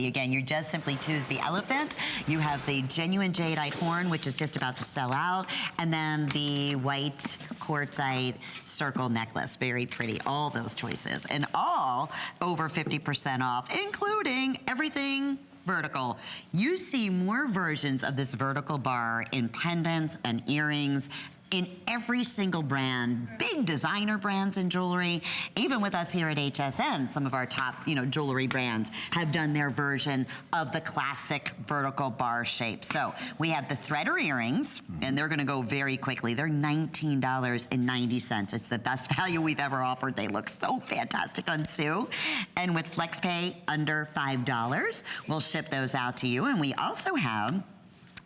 Again, you just simply choose the elephant. You have the genuine jadeite horn, which is just about to sell out, and then the white quartzite circle necklace. Very pretty, all those choices. And all over 50% off, including everything vertical. You see more versions of this vertical bar in pendants and earrings in every single brand, big designer brands in jewelry. Even with us here at HSN, some of our top, jewelry brands have done their version of the classic vertical bar shape. So we have the threader earrings, and they're gonna go very quickly. They're $19.90. It's the best value we've ever offered. They look so fantastic on Sue. And with FlexPay under $5, we'll ship those out to you. And we also have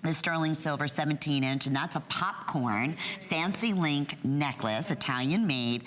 the sterling silver 17-inch, and that's a popcorn fancy link necklace, Italian made,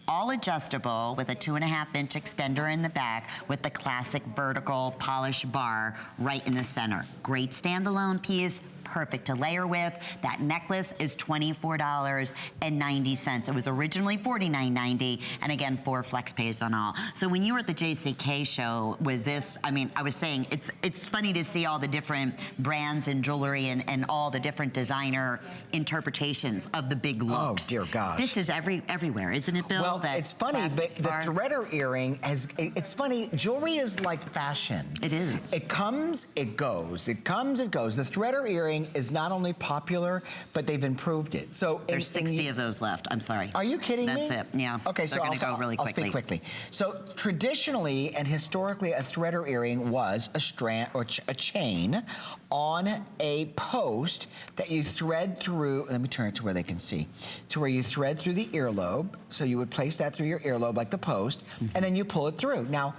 all adjustable with a 2.5-inch extender in the back with the classic vertical polished bar right in the center. Great standalone piece, perfect to layer with. That necklace is $24.90. It was originally $49.90, and again, 4 flex pays on all. So when you were at the JCK show, was this, I was saying, it's funny to see all the different brands and jewelry and all the different designer interpretations of the big looks. Oh, dear gosh. This is everywhere, isn't it, Bill? Well, it's funny, but the threader earring it's funny, jewelry is like fashion. It is. It comes, it goes. It comes, it goes. The threader earring is not only popular, but they've improved it. So there's 60 of those left. I'm sorry. Are you kidding me? That's it. Yeah. Okay, so they're going to go really quickly. I'll speak quickly. So traditionally and historically, a threader earring was a strand or a chain on a post that you thread through. Let me turn it to where they can see. To where you thread through the earlobe. So you would place that through your earlobe like the post, and then you pull it through. Now,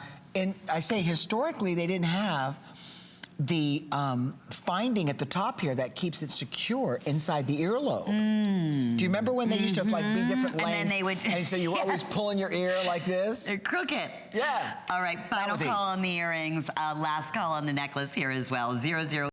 I say historically, they didn't have the finding at the top here that keeps it secure inside the earlobe. Do you remember when they used to have like be different lengths? And then they would, and so you were always pulling your ear like this? They're crooked. Yeah. All right, final call on the earrings. Last call on the necklace here as well. 00